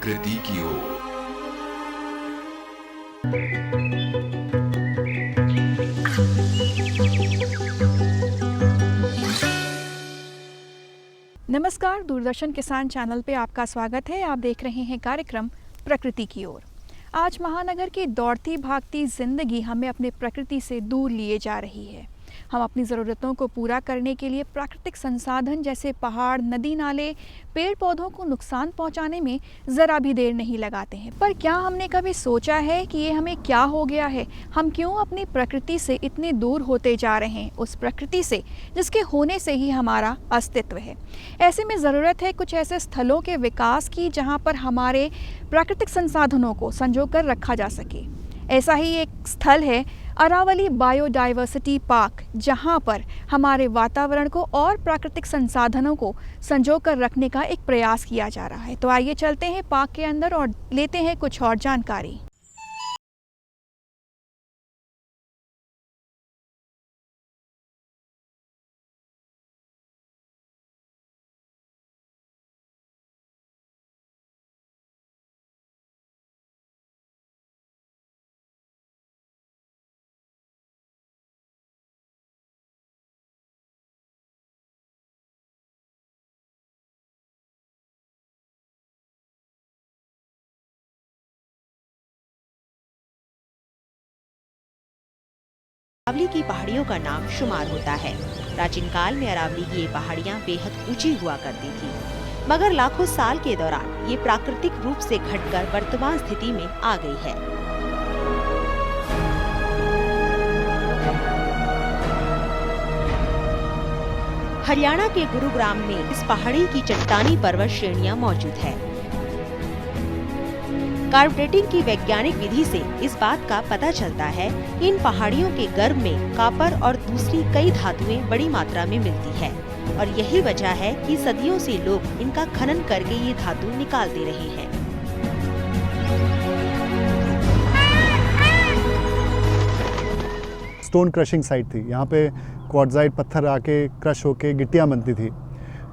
प्रकृति की ओर। नमस्कार, दूरदर्शन किसान चैनल पे आपका स्वागत है। आप देख रहे हैं कार्यक्रम प्रकृति की ओर। आज महानगर की दौड़ती भागती जिंदगी हमें अपने प्रकृति से दूर लिए जा रही है। हम अपनी ज़रूरतों को पूरा करने के लिए प्राकृतिक संसाधन जैसे पहाड़, नदी नाले, पेड़ पौधों को नुकसान पहुंचाने में ज़रा भी देर नहीं लगाते हैं। पर क्या हमने कभी सोचा है कि ये हमें क्या हो गया है? हम क्यों अपनी प्रकृति से इतने दूर होते जा रहे हैं, उस प्रकृति से जिसके होने से ही हमारा अस्तित्व है। ऐसे में ज़रूरत है कुछ ऐसे स्थलों के विकास की जहाँ पर हमारे प्राकृतिक संसाधनों को संजोकर रखा जा सके। ऐसा ही एक स्थल है अरावली बायोडाइवर्सिटी पार्क, जहां पर हमारे वातावरण को और प्राकृतिक संसाधनों को संजोकर रखने का एक प्रयास किया जा रहा है। तो आइए चलते हैं पार्क के अंदर और लेते हैं कुछ और जानकारी। अरावली की पहाड़ियों का नाम शुमार होता है। प्राचीन काल में अरावली की ये पहाड़ियाँ बेहद ऊंची हुआ करती थी, मगर लाखों साल के दौरान ये प्राकृतिक रूप से घटकर वर्तमान स्थिति में आ गई है। हरियाणा के गुरुग्राम में इस पहाड़ी की चट्टानी पर्वत श्रेणियां मौजूद है। कार्ब डेटिंग की वैज्ञानिक विधि से इस बात का पता चलता है कि इन पहाड़ियों के गर्भ में कॉपर और दूसरी कई धातुएं बड़ी मात्रा में मिलती है, और यही वजह है कि सदियों से लोग इनका खनन करके ये धातु निकालते रहे हैं। स्टोन क्रशिंग साइट थी। यहाँ पे क्वार्ट्जाइट पत्थर आके क्रश होके गिट्टियाँ बनती थी,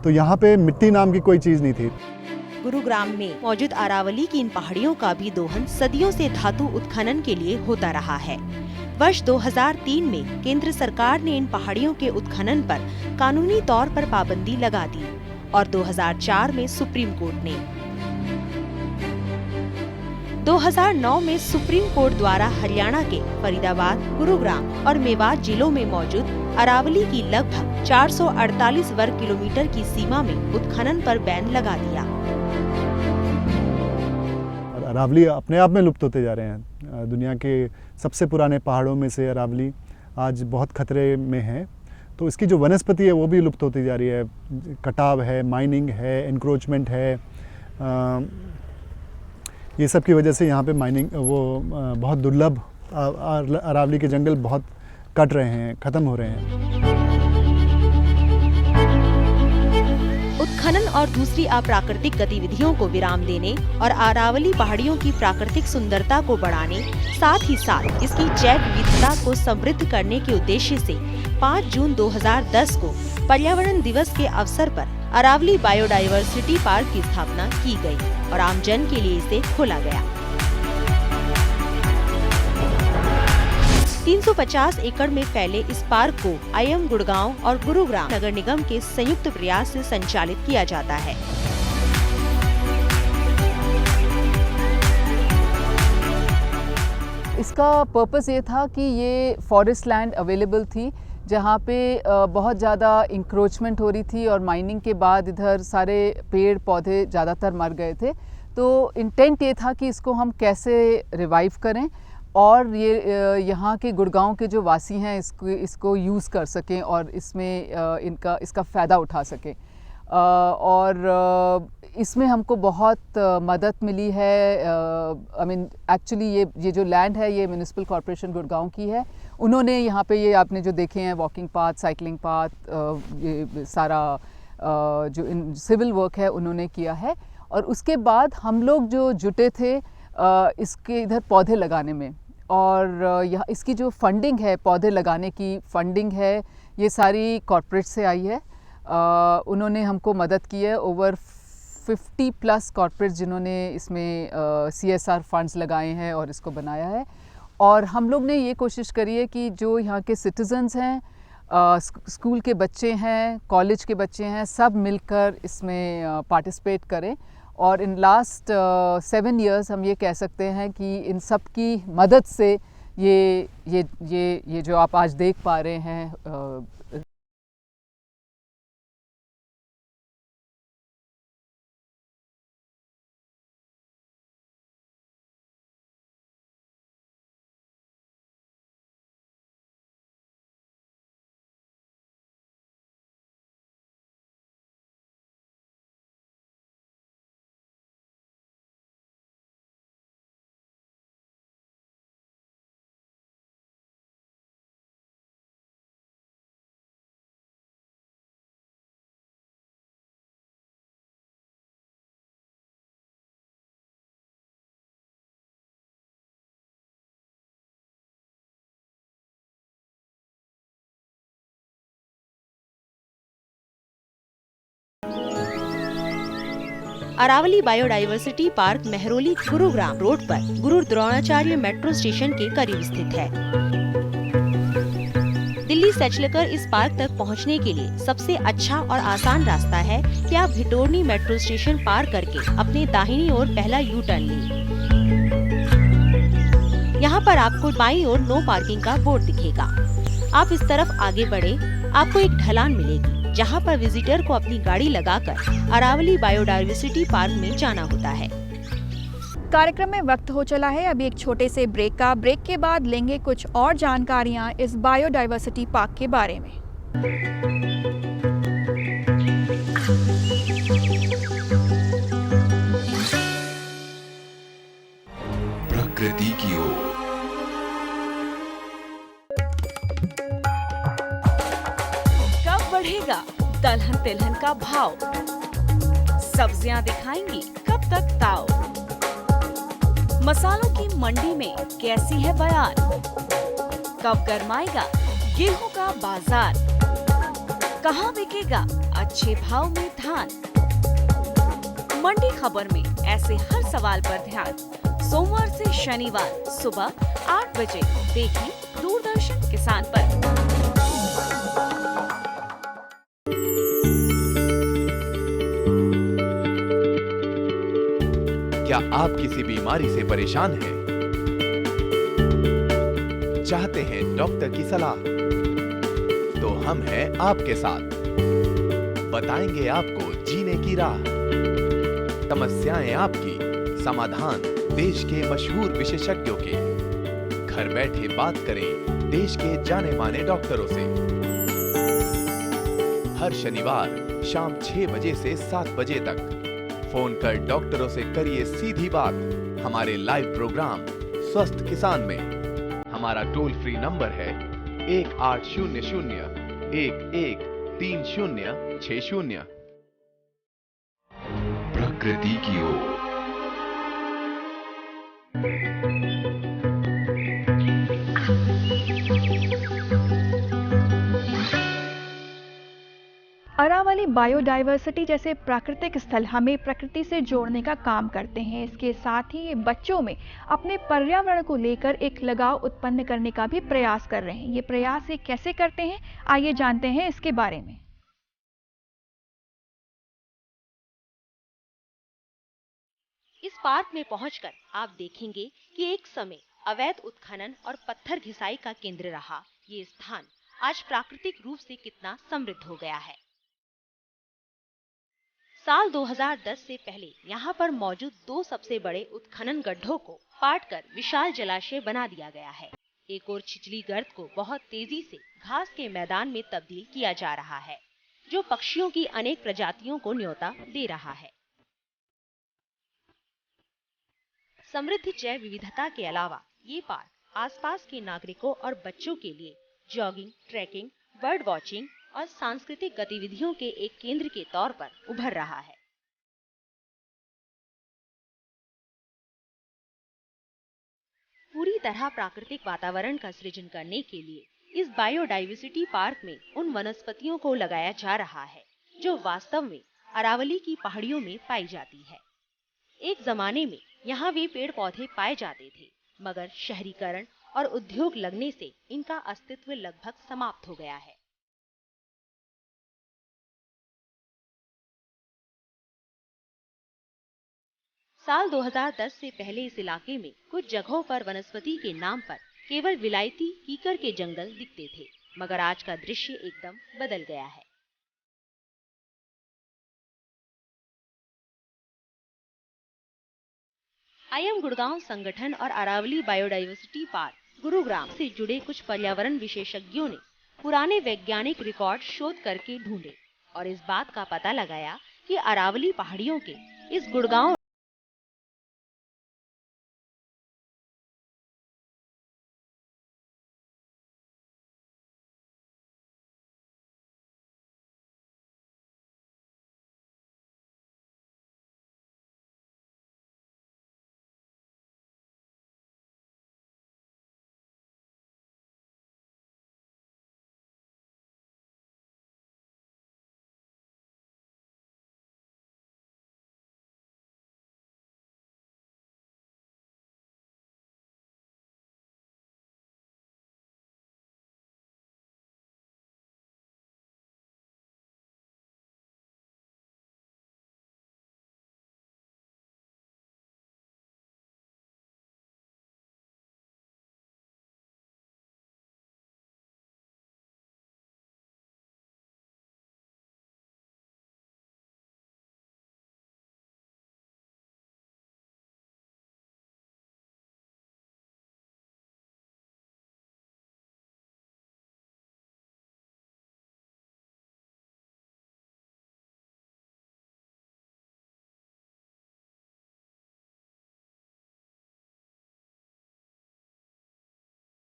तो यहाँ पे मिट्टी नाम की कोई चीज़ नहीं थी। गुरुग्राम में मौजूद अरावली की इन पहाड़ियों का भी दोहन सदियों से धातु उत्खनन के लिए होता रहा है। वर्ष 2003 में केंद्र सरकार ने इन पहाड़ियों के उत्खनन पर कानूनी तौर पर पाबंदी लगा दी, और 2004 में सुप्रीम कोर्ट ने 2009 में सुप्रीम कोर्ट द्वारा हरियाणा के फरीदाबाद, गुरुग्राम और मेवात जिलों में मौजूद अरावली की लगभग 448 वर्ग किलोमीटर की सीमा में उत्खनन पर बैन लगा दिया। अरावली अपने आप में लुप्त होते जा रहे हैं। दुनिया के सबसे पुराने पहाड़ों में से अरावली आज बहुत खतरे में है, तो इसकी जो वनस्पति है वो भी लुप्त होती जा रही है। कटाव है, माइनिंग है, एनक्रोचमेंट है, ये सब की वजह से यहाँ पे माइनिंग बहुत दुर्लभ अरावली के जंगल बहुत कट रहे हैं, ख़त्म हो रहे हैं। उत्खनन और दूसरी अप्राकृतिक गतिविधियों को विराम देने और अरावली पहाड़ियों की प्राकृतिक सुंदरता को बढ़ाने, साथ ही साथ इसकी जैव विविधता को समृद्ध करने के उद्देश्य से 5 जून 2010 को पर्यावरण दिवस के अवसर पर अरावली बायोडाइवर्सिटी पार्क की स्थापना की गई और आमजन के लिए इसे खोला गया। 350 एकड़ में फैले इस पार्क को IIM गुड़गांव और गुरुग्राम नगर निगम के संयुक्त प्रयास से संचालित किया जाता है। इसका पर्पस ये था कि ये फॉरेस्ट लैंड अवेलेबल थी जहाँ पे बहुत ज़्यादा इंक्रोचमेंट हो रही थी, और माइनिंग के बाद इधर सारे पेड़ पौधे ज़्यादातर मर गए थे। तो इंटेंट ये था कि इसको हम कैसे रिवाइव करें और ये यहाँ के गुड़गांव के जो वासी हैं इसको यूज़ कर सकें और इसमें इसका फ़ायदा उठा सकें। और इसमें हमको बहुत मदद मिली है। आई मीन एक्चुअली ये जो लैंड है ये म्यूनिसिपल कॉरपोरेशन गुड़गांव की है। उन्होंने यहाँ पे ये आपने जो देखे हैं वॉकिंग पाथ, साइकिलिंग पाथ, ये सारा जो सिविल वर्क है उन्होंने किया है। और उसके बाद हम लोग जो जुटे थे इसके इधर पौधे लगाने में, और यहाँ इसकी जो फंडिंग है, पौधे लगाने की फंडिंग है, ये सारी कॉरपोरेट से आई है। उन्होंने हमको मदद की है। ओवर 50+ कॉर्पोरेट जिन्होंने इसमें CSR फंड्स लगाए हैं और इसको बनाया है। और हम लोग ने ये कोशिश करी है कि जो यहाँ के सिटीजन्स हैं, स्कूल के बच्चे हैं, कॉलेज के बच्चे हैं, सब मिलकर इसमें पार्टिसिपेट करें। और इन लास्ट 7 इयर्स हम ये कह सकते हैं कि इन सब की मदद से ये जो आप आज देख पा रहे हैं Aravali biodiversity park Mehrauli Gurugram road पर गुरु द्रोणाचार्य मेट्रो स्टेशन के करीब स्थित है। दिल्ली से चलकर इस पार्क तक पहुंचने के लिए सबसे अच्छा और आसान रास्ता है कि आप भिटोरनी मेट्रो स्टेशन पार करके अपने दाहिनी ओर पहला यू टर्न लें। यहाँ पर आपको बाईं ओर नो पार्किंग का बोर्ड दिखेगा। आप इस तरफ आगे बढ़े, आपको एक ढलान मिलेगी जहाँ पर विजिटर को अपनी गाड़ी लगाकर अरावली बायोडायवर्सिटी पार्क में जाना होता है। कार्यक्रम में वक्त हो चला है अभी एक छोटे से ब्रेक का। ब्रेक के बाद लेंगे कुछ और जानकारियाँ इस बायोडायवर्सिटी पार्क के बारे में। प्रकृति की ओर। बढ़ेगा दलहन तिलहन का भाव, सब्जियां दिखाएंगी कब तक ताव, मसालों की मंडी में कैसी है बयान, कब गरमाएगा गेहूं का बाजार, कहां बिकेगा अच्छे भाव में धान। मंडी खबर में ऐसे हर सवाल पर ध्यान। सोमवार से शनिवार सुबह 8 बजे देखिए दूरदर्शन किसान पर। क्या आप किसी बीमारी से परेशान हैं? चाहते हैं डॉक्टर की सलाह? तो हम हैं आपके साथ, बताएंगे आपको जीने की राह। समस्याएं आपकी, समाधान देश के मशहूर विशेषज्ञों के। घर बैठे बात करें देश के जाने माने डॉक्टरों से। हर शनिवार शाम 6 बजे से 7 बजे तक फोन कर डॉक्टरों से करिए सीधी बात। हमारे लाइव प्रोग्राम स्वस्थ किसान में हमारा टोल फ्री नंबर है 1800-113060। प्रकृति की ओर। अरावली बायोडायवर्सिटी जैसे प्राकृतिक स्थल हमें प्रकृति से जोड़ने का काम करते हैं। इसके साथ ही ये बच्चों में अपने पर्यावरण को लेकर एक लगाव उत्पन्न करने का भी प्रयास कर रहे हैं। ये प्रयास ये कैसे करते हैं, आइए जानते हैं इसके बारे में। इस पार्क में पहुंचकर आप देखेंगे कि एक समय अवैध उत्खनन और पत्थर घिसाई का केंद्र रहा ये स्थान आज प्राकृतिक रूप से कितना समृद्ध हो गया है। साल 2010 से पहले यहाँ पर मौजूद 2 सबसे बड़े उत्खनन गड्ढों को पाटकर विशाल जलाशय बना दिया गया है। एक और छिछली गर्त को बहुत तेजी से घास के मैदान में तब्दील किया जा रहा है, जो पक्षियों की अनेक प्रजातियों को न्योता दे रहा है। समृद्ध जैव विविधता के अलावा ये पार्क आसपास के नागरिकों और बच्चों के लिए जॉगिंग, ट्रैकिंग, बर्ड वॉचिंग और सांस्कृतिक गतिविधियों के एक केंद्र के तौर पर उभर रहा है। पूरी तरह प्राकृतिक वातावरण का सृजन करने के लिए इस बायोडायवर्सिटी पार्क में उन वनस्पतियों को लगाया जा रहा है जो वास्तव में अरावली की पहाड़ियों में पाई जाती है। एक जमाने में यहाँ वे पेड़ पौधे पाए जाते थे, मगर शहरीकरण और उद्योग लगने से इनका अस्तित्व लगभग समाप्त हो गया है। साल 2010 से पहले इस इलाके में कुछ जगहों पर वनस्पति के नाम पर केवल विलायती कीकर के जंगल दिखते थे, मगर आज का दृश्य एकदम बदल गया है। IIM गुड़गांव संगठन और अरावली बायोडायवर्सिटी पार्क गुरुग्राम से जुड़े कुछ पर्यावरण विशेषज्ञों ने पुराने वैज्ञानिक रिकॉर्ड शोध करके ढूंढे और इस बात का पता लगाया कि अरावली पहाड़ियों के इस गुड़गांव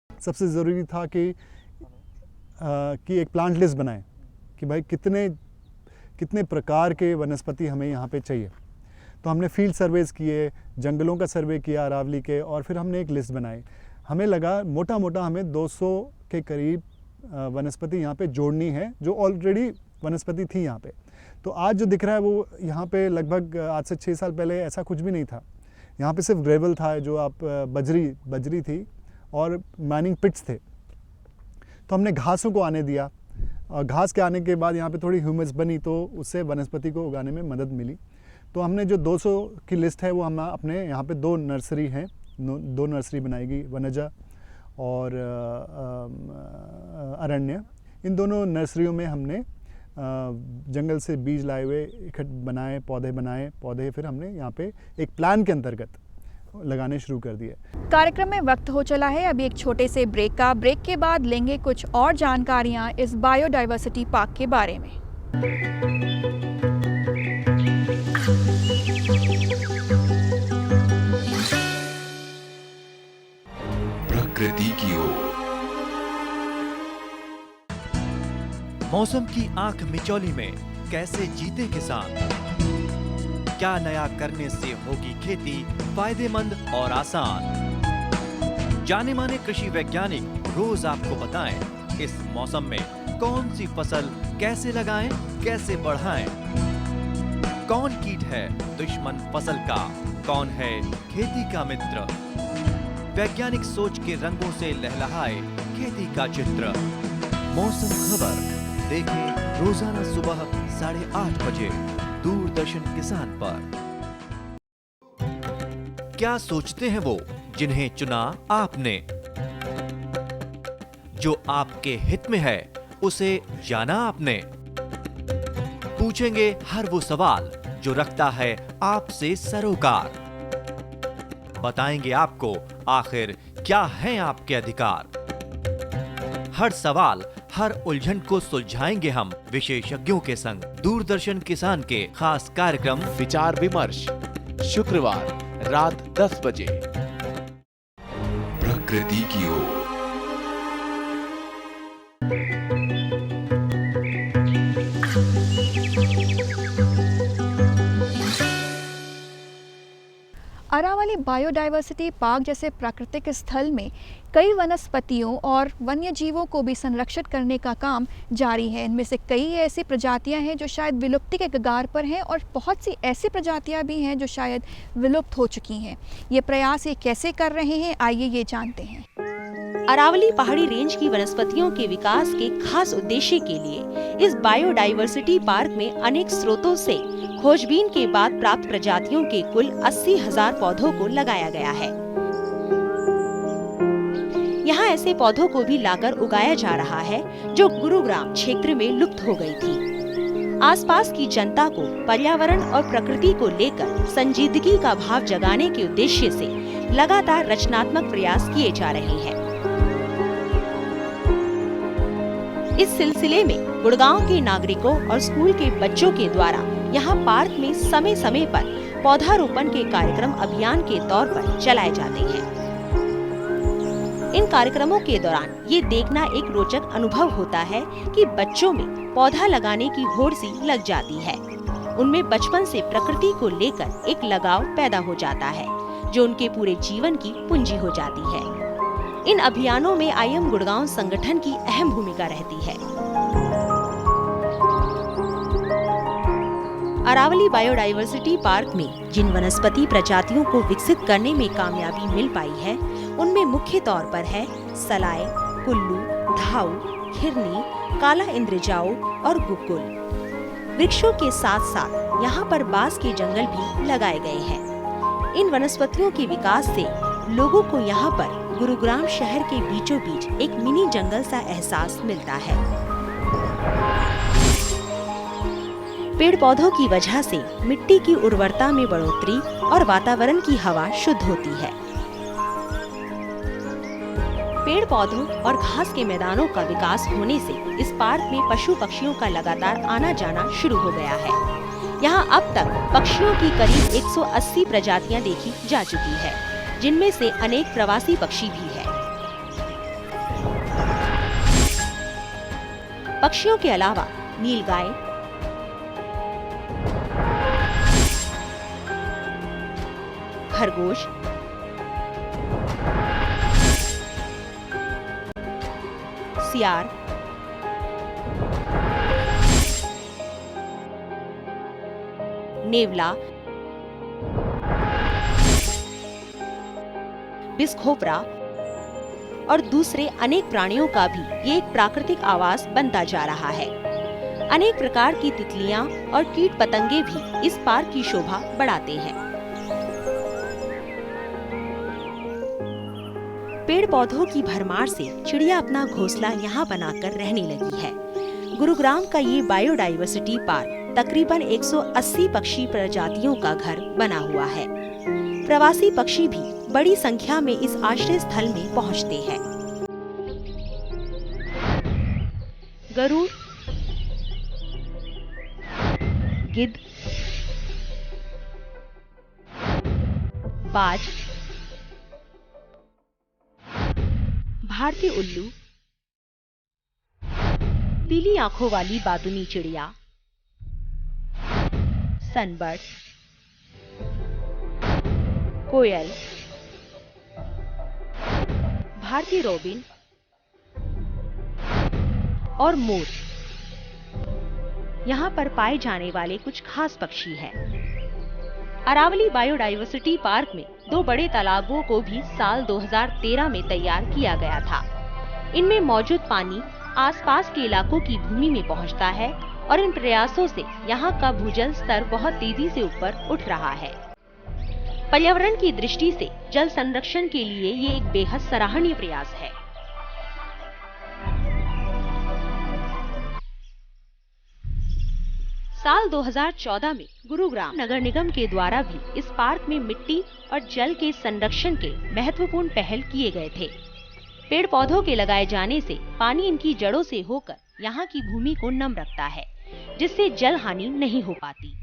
सबसे ज़रूरी था कि एक प्लांट लिस्ट बनाएं कि भाई कितने प्रकार के वनस्पति हमें यहाँ पे चाहिए। तो हमने फील्ड सर्वेस किए, जंगलों का सर्वे किया अरावली के, और फिर हमने एक लिस्ट बनाई। हमें लगा मोटा मोटा हमें 200 के करीब वनस्पति यहाँ पे जोड़नी है, जो ऑलरेडी वनस्पति थी यहाँ पे। तो आज जो दिख रहा है वो यहाँ पे लगभग आज से 6 साल पहले ऐसा कुछ भी नहीं था। यहाँ पे सिर्फ ग्रेवल था, जो आप बजरी थी और माइनिंग पिट्स थे। तो हमने घासों को आने दिया, और घास के आने के बाद यहाँ पे थोड़ी ह्यूमस बनी, तो उससे वनस्पति को उगाने में मदद मिली। तो हमने जो 200 की लिस्ट है वो हम अपने यहाँ पे 2 नर्सरी हैं, 2 नर्सरी बनाएगी, वनजा और अरण्य। इन दोनों नर्सरियों में हमने जंगल से बीज लाए हुए बनाए पौधे फिर हमने यहाँ पे एक प्लान के अंतर्गत लगाने शुरू कर दिए। कार्यक्रम में वक्त हो चला है अभी एक छोटे से ब्रेक का। ब्रेक के बाद लेंगे कुछ और जानकारियां इस बायोडायवर्सिटी पार्क के बारे में। प्रकृति की ओर। मौसम की आंख मिचौली में कैसे जीते किसान, क्या नया करने से होगी खेती फायदेमंद और आसान। जाने माने कृषि वैज्ञानिक रोज आपको बताएं इस मौसम में कौन सी फसल कैसे लगाएं, कैसे बढ़ाएं। कौन कीट है दुश्मन फसल का, कौन है खेती का मित्र। वैज्ञानिक सोच के रंगों से लहलहाए खेती का चित्र। मौसम खबर देखें रोजाना सुबह 8:30 बजे दूरदर्शन किसान पर। क्या सोचते हैं वो जिन्हें चुना आपने, जो आपके हित में है उसे जाना आपने। पूछेंगे हर वो सवाल जो रखता है आपसे सरोकार। बताएंगे आपको आखिर क्या है आपके अधिकार। हर सवाल हर उलझन को सुलझाएंगे हम विशेषज्ञों के संग। दूरदर्शन किसान के खास कार्यक्रम विचार विमर्श, शुक्रवार रात 10 बजे। प्रकृति की ओर। अरावली बायोडायवर्सिटी पार्क जैसे प्राकृतिक स्थल में कई वनस्पतियों और वन्य जीवों को भी संरक्षित करने का काम जारी है। इनमें से कई ऐसी प्रजातियां हैं जो शायद विलुप्ति के कगार पर हैं और बहुत सी ऐसी प्रजातियां भी हैं जो शायद विलुप्त हो चुकी हैं। ये प्रयास ये कैसे कर रहे हैं, आइए ये जानते हैं। अरावली पहाड़ी रेंज की वनस्पतियों के विकास के खास उद्देश्य के लिए इस बायोडायवर्सिटी पार्क में अनेक स्रोतों से खोजबीन के बाद प्राप्त प्रजातियों के कुल 80,000 पौधों को लगाया गया है। यहाँ ऐसे पौधों को भी लाकर उगाया जा रहा है जो गुरुग्राम क्षेत्र में लुप्त हो गई थी। आसपास की जनता को पर्यावरण और प्रकृति को लेकर संजीदगी का भाव जगाने के उद्देश्य से लगातार रचनात्मक प्रयास किए जा रहे हैं। इस सिलसिले में गुड़गांव के नागरिकों और स्कूल के बच्चों के द्वारा यहाँ पार्क में समय समय पर पौधारोपण के कार्यक्रम अभियान के तौर पर चलाए जाते हैं। इन कार्यक्रमों के दौरान ये देखना एक रोचक अनुभव होता है कि बच्चों में पौधा लगाने की होड़ सी लग जाती है। उनमें बचपन से प्रकृति को लेकर एक लगाव पैदा हो जाता है जो उनके पूरे जीवन की पूंजी हो जाती है। इन अभियानों में IM गुड़गांव संगठन की अहम भूमिका रहती है। अरावली बायोडायवर्सिटी पार्क में जिन वनस्पति प्रजातियों को विकसित करने में कामयाबी मिल पाई है उनमें मुख्य तौर पर है सलाय, कुल्लू, धाऊ, खिरनी, काला इंद्रजाऊ और गुकुल। वृक्षों के साथ साथ यहाँ पर बांस के जंगल भी लगाए गए हैं। इन वनस्पतियों के विकास से लोगों को यहाँ पर गुरुग्राम शहर के बीचों बीच एक मिनी जंगल सा एहसास मिलता है। पेड़ पौधों की वजह से मिट्टी की उर्वरता में बढ़ोतरी और वातावरण की हवा शुद्ध होती है। पेड़ पौधों और घास के मैदानों का विकास होने से इस पार्क में पशु पक्षियों का लगातार आना जाना शुरू हो गया है। यहाँ अब तक पक्षियों की करीब 180 प्रजातियाँ देखी जा चुकी है, जिनमें से अनेक प्रवासी पक्षी भी है। पक्षियों के अलावा नीलगाय, खरगोश, सियार, नेवला, बिस्खोपरा और दूसरे अनेक प्राणियों का भी ये एक प्राकृतिक आवास बनता जा रहा है। अनेक प्रकार की तितलियां और कीट पतंगे भी इस पार्क की शोभा बढ़ाते हैं। पेड़ पौधों की भरमार से चिड़िया अपना घोंसला यहाँ बनाकर रहने लगी है। गुरुग्राम का ये बायोडायवर्सिटी पार्क तकरीबन 180 पक्षी प्रजातियों का घर बना हुआ है। प्रवासी पक्षी भी बड़ी संख्या में इस आश्रय स्थल में पहुंचते हैं। गरुड़, गिद्ध, बाज, भारतीय उल्लू, पीली आंखों वाली बादुनी चिड़िया, सनबर्ड, कोयल, भारतीय रोबिन और मोर यहाँ पर पाए जाने वाले कुछ खास पक्षी हैं। अरावली बायोडायवर्सिटी पार्क में 2 बड़े तालाबों को भी साल 2013 में तैयार किया गया था। इनमें मौजूद पानी आसपास के इलाकों की भूमि में पहुंचता है और इन प्रयासों से यहाँ का भूजल स्तर बहुत तेजी से ऊपर उठ रहा है। पर्यावरण की दृष्टि से जल संरक्षण के लिए ये एक बेहद सराहनीय प्रयास है। साल 2014 में गुरुग्राम नगर निगम के द्वारा भी इस पार्क में मिट्टी और जल के संरक्षण के महत्वपूर्ण पहल किए गए थे। पेड़ पौधों के लगाए जाने से पानी इनकी जड़ों से होकर यहाँ की भूमि को नम रखता है, जिससे जल हानि नहीं हो पाती।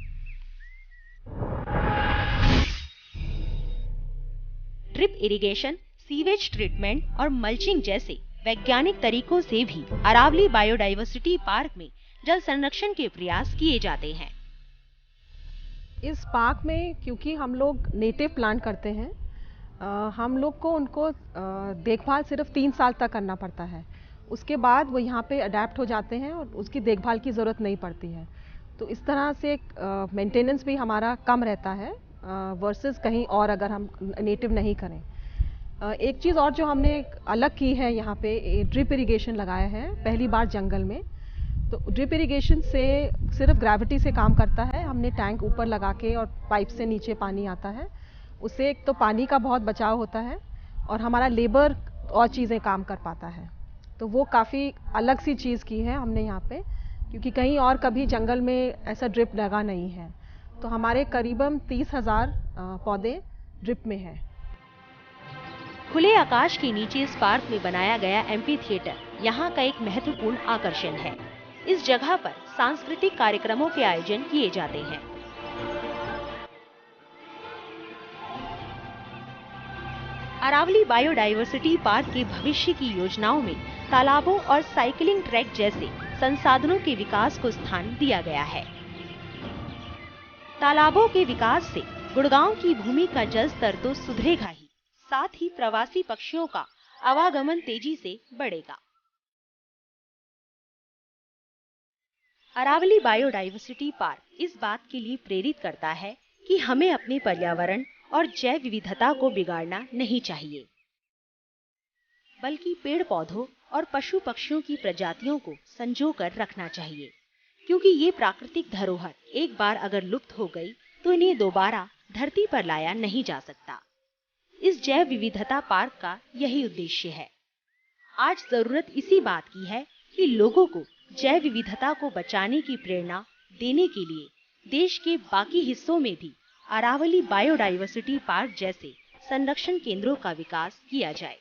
ड्रिप इरिगेशन, सीवेज ट्रीटमेंट और मल्चिंग जैसे वैज्ञानिक तरीकों से भी अरावली बायोडायवर्सिटी पार्क में जल संरक्षण के प्रयास किए जाते हैं। इस पार्क में क्योंकि हम लोग नेटिव प्लांट करते हैं, हम लोग को उनको देखभाल सिर्फ 3 साल तक करना पड़ता है। उसके बाद वो यहाँ पे अडेप्ट हो जाते हैं और उसकी देखभाल की ज़रूरत नहीं पड़ती है। तो इस तरह से मेंटेनेंस भी हमारा कम रहता है वर्सेस कहीं और अगर हम नेटिव नहीं करें। एक चीज़ और जो हमने अलग की है यहाँ पे, ड्रिप इरिगेशन लगाया है पहली बार जंगल में। तो ड्रिप इरिगेशन से सिर्फ ग्रेविटी से काम करता है। हमने टैंक ऊपर लगा के और पाइप से नीचे पानी आता है। उससे एक तो पानी का बहुत बचाव होता है और हमारा लेबर और चीज़ें काम कर पाता है। तो वो काफ़ी अलग सी चीज़ की है हमने यहाँ पे, क्योंकि कहीं और कभी जंगल में ऐसा ड्रिप लगा नहीं है। तो हमारे करीबन 30,000 पौधे ड्रिप में हैं। खुले आकाश के नीचे इस पार्क में बनाया गया एम्फी थिएटर यहाँ का एक महत्वपूर्ण आकर्षण है। इस जगह पर सांस्कृतिक कार्यक्रमों के आयोजन किए जाते हैं। अरावली बायोडायवर्सिटी पार्क के भविष्य की योजनाओं में तालाबों और साइकिलिंग ट्रैक जैसे संसाधनों के विकास को स्थान दिया गया है। तालाबों के विकास से गुड़गांव की भूमि का जल स्तर तो सुधरेगा ही, साथ ही प्रवासी पक्षियों का आवागमन तेजी से बढ़ेगा। अरावली बायोडायवर्सिटी पार्क इस बात के लिए प्रेरित करता है कि हमें अपने पर्यावरण और जैव विविधता को बिगाड़ना नहीं चाहिए, बल्कि पेड़ पौधों और पशु पक्षियों की प्रजातियों को संजो कर रखना चाहिए, क्योंकि ये प्राकृतिक धरोहर एक बार अगर लुप्त हो गई तो इन्हें दोबारा धरती पर लाया नहीं जा सकता। इस जैव विविधता पार्क का यही उद्देश्य है। आज जरूरत इसी बात की है कि लोगों को जैव विविधता को बचाने की प्रेरणा देने के लिए देश के बाकी हिस्सों में भी अरावली बायोडायवर्सिटी पार्क जैसे संरक्षण केंद्रों का विकास किया जाए।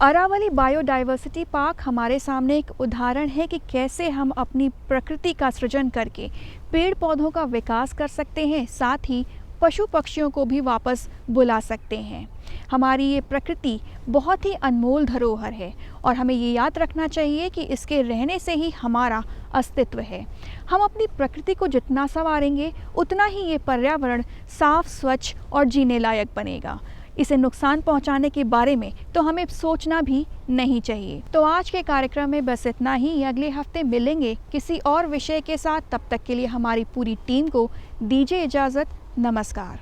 अरावली बायोडायवर्सिटी पार्क हमारे सामने एक उदाहरण है कि कैसे हम अपनी प्रकृति का सृजन करके पेड़ पौधों का विकास कर सकते हैं, साथ ही पशु पक्षियों को भी वापस बुला सकते हैं। हमारी ये प्रकृति बहुत ही अनमोल धरोहर है और हमें ये याद रखना चाहिए कि इसके रहने से ही हमारा अस्तित्व है। हम अपनी प्रकृति को जितना संवारेंगे उतना ही ये पर्यावरण साफ, स्वच्छ और जीने लायक बनेगा। इसे नुकसान पहुंचाने के बारे में तो हमें सोचना भी नहीं चाहिए। तो आज के कार्यक्रम में बस इतना ही। अगले हफ्ते मिलेंगे किसी और विषय के साथ। तब तक के लिए हमारी पूरी टीम को दीजिए इजाज़त। नमस्कार।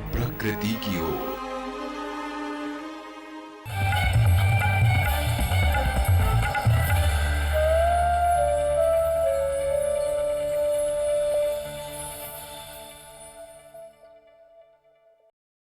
प्रकृति की ओर।